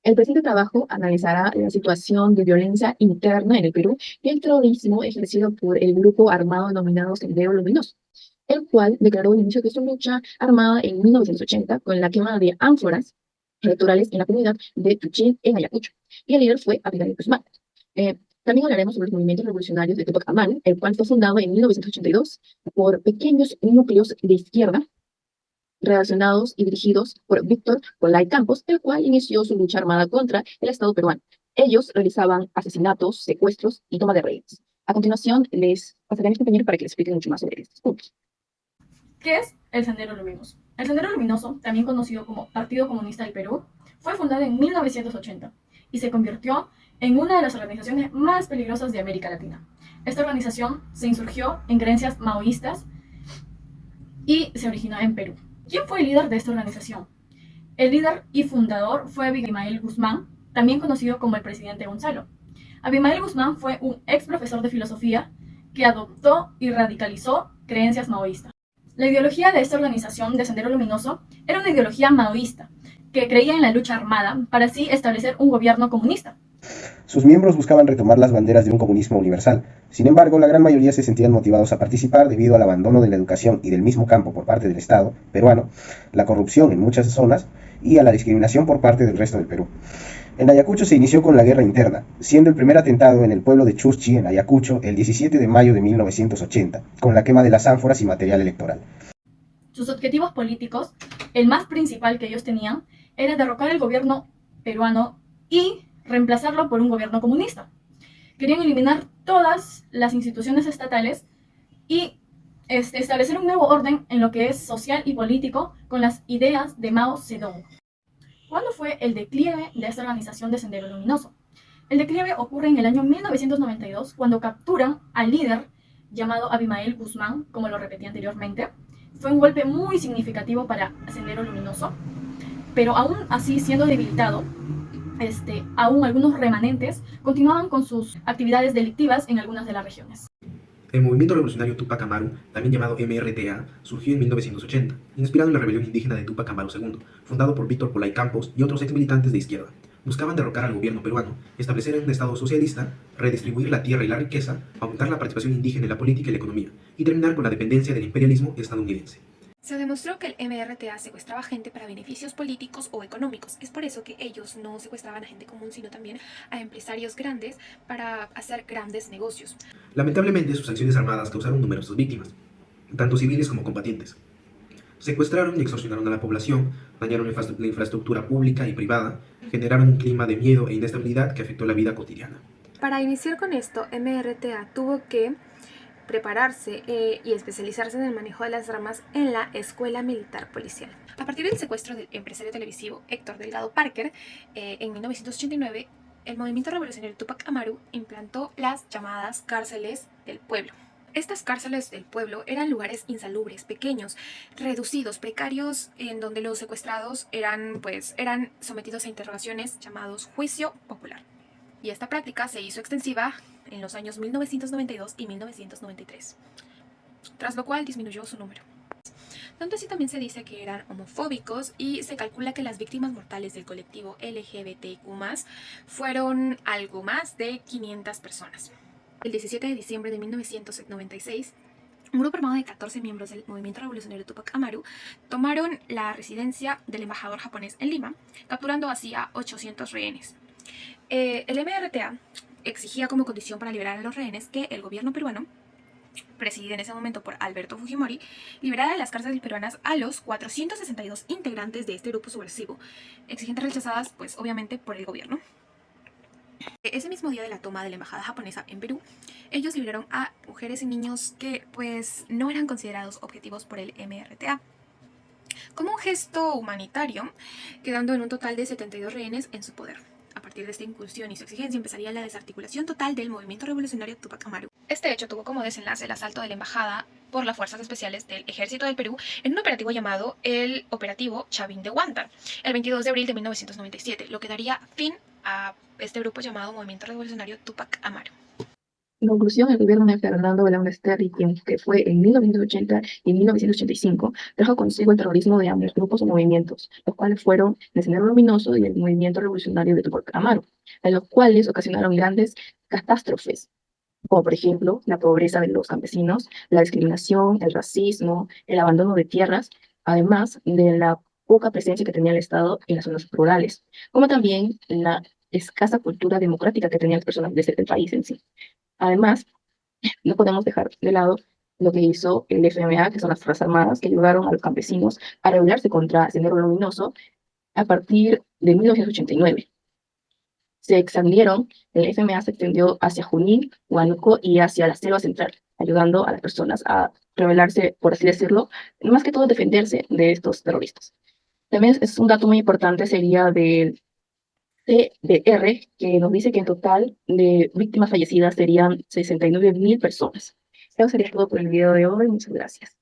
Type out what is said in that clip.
El presente trabajo analizará la situación de violencia interna en el Perú y el terrorismo ejercido por el grupo armado denominado Sendero Luminoso, el cual declaró el inicio de su lucha armada en 1980 con la quema de ánforas electorales en la comunidad de Tuchín, en Ayacucho, y el líder fue Abigail Guzmán. También hablaremos sobre los movimientos revolucionarios de Tupac Amaru, el cual fue fundado en 1982 por pequeños núcleos de izquierda relacionados y dirigidos por Víctor Polay Campos, el cual inició su lucha armada contra el Estado peruano. Ellos realizaban asesinatos, secuestros y toma de rehenes. A continuación, les pasaré a mis compañeros para que les expliquen mucho más sobre estos puntos. ¿Qué es el Sendero Luminoso? El Sendero Luminoso, también conocido como Partido Comunista del Perú, fue fundado en 1980 y se convirtió en una de las organizaciones más peligrosas de América Latina. Esta organización se insurgió en creencias maoístas y se originó en Perú. ¿Quién fue el líder de esta organización? El líder y fundador fue Abimael Guzmán, también conocido como el presidente Gonzalo. Abimael Guzmán fue un ex profesor de filosofía que adoptó y radicalizó creencias maoístas. La ideología de esta organización de Sendero Luminoso era una ideología maoísta, que creía en la lucha armada para así establecer un gobierno comunista. Sus miembros buscaban retomar las banderas de un comunismo universal. Sin embargo, la gran mayoría se sentían motivados a participar debido al abandono de la educación y del mismo campo por parte del Estado peruano, la corrupción en muchas zonas y a la discriminación por parte del resto del Perú. En Ayacucho se inició con la guerra interna, siendo el primer atentado en el pueblo de Chuschi, en Ayacucho, el 17 de mayo de 1980, con la quema de las ánforas y material electoral. Sus objetivos políticos, el más principal que ellos tenían, era derrocar el gobierno peruano y reemplazarlo por un gobierno comunista. Querían eliminar todas las instituciones estatales y establecer un nuevo orden en lo que es social y político con las ideas de Mao Zedong. ¿Cuándo fue el declive de esta organización de Sendero Luminoso? El declive ocurre en el año 1992 cuando capturan al líder llamado Abimael Guzmán, como lo repetí anteriormente. Fue un golpe muy significativo para Sendero Luminoso, pero aún así siendo debilitado, aún algunos remanentes continuaban con sus actividades delictivas en algunas de las regiones. El movimiento revolucionario Tupac Amaru, también llamado MRTA, surgió en 1980, inspirado en la rebelión indígena de Tupac Amaru II, fundado por Víctor Polay Campos y otros exmilitantes de izquierda. Buscaban derrocar al gobierno peruano, establecer un estado socialista, redistribuir la tierra y la riqueza, aumentar la participación indígena en la política y la economía, y terminar con la dependencia del imperialismo estadounidense. Se demostró que el MRTA secuestraba gente para beneficios políticos o económicos. Es por eso que ellos no secuestraban a gente común, sino también a empresarios grandes para hacer grandes negocios. Lamentablemente, sus acciones armadas causaron numerosas víctimas, tanto civiles como combatientes. Secuestraron y extorsionaron a la población, dañaron la infraestructura pública y privada, generaron un clima de miedo e inestabilidad que afectó la vida cotidiana. Para iniciar con esto, MRTA tuvo que prepararse y especializarse en el manejo de las armas en la Escuela Militar Policial. A partir del secuestro del empresario televisivo Héctor Delgado Parker, en 1989, el movimiento revolucionario Tupac Amaru implantó las llamadas cárceles del pueblo. Estas cárceles del pueblo eran lugares insalubres, pequeños, reducidos, precarios, en donde los secuestrados eran sometidos a interrogaciones llamados juicio popular. Y esta práctica se hizo extensiva en los años 1992 y 1993, tras lo cual disminuyó su número. Tanto así también se dice que eran homofóbicos y se calcula que las víctimas mortales del colectivo LGBTQ+, fueron algo más de 500 personas. El 17 de diciembre de 1996, un grupo armado de 14 miembros del movimiento revolucionario Tupac Amaru tomaron la residencia del embajador japonés en Lima, capturando así a 800 rehenes. El MRTA exigía como condición para liberar a los rehenes que el gobierno peruano, presidido en ese momento por Alberto Fujimori, liberara de las cárceles peruanas a los 462 integrantes de este grupo subversivo, exigencias rechazadas pues obviamente por el gobierno. Ese mismo día de la toma de la embajada japonesa en Perú, ellos liberaron a mujeres y niños que pues no eran considerados objetivos por el MRTA. Como un gesto humanitario, quedando en un total de 72 rehenes en su poder. A partir de esta incursión y su exigencia empezaría la desarticulación total del movimiento revolucionario Tupac Amaru. Este hecho tuvo como desenlace el asalto de la embajada por las fuerzas especiales del Ejército del Perú en un operativo llamado el Operativo Chavín de Huántar, el 22 de abril de 1997, lo que daría fin a este grupo llamado Movimiento Revolucionario Tupac Amaru. En conclusión, el gobierno de Fernando Belaúnde Terry, que fue en 1980 y 1985, trajo consigo el terrorismo de ambos grupos o movimientos, los cuales fueron el Sendero Luminoso y el Movimiento Revolucionario de Tupac Amaru, en los cuales ocasionaron grandes catástrofes, como por ejemplo la pobreza de los campesinos, la discriminación, el racismo, el abandono de tierras, además de la poca presencia que tenía el Estado en las zonas rurales, como también la escasa cultura democrática que tenían las personas del país en sí. Además, no podemos dejar de lado lo que hizo el FMA, que son las Fuerzas Armadas, que ayudaron a los campesinos a rebelarse contra Sendero Luminoso a partir de 1989. Se expandieron, el FMA se extendió hacia Junín, Huánuco y hacia la selva central, ayudando a las personas a rebelarse, por así decirlo, más que todo defenderse de estos terroristas. También es un dato muy importante, sería del CDR, que nos dice que en total de víctimas fallecidas serían 69.000 personas. Eso sería todo por el video de hoy. Muchas gracias.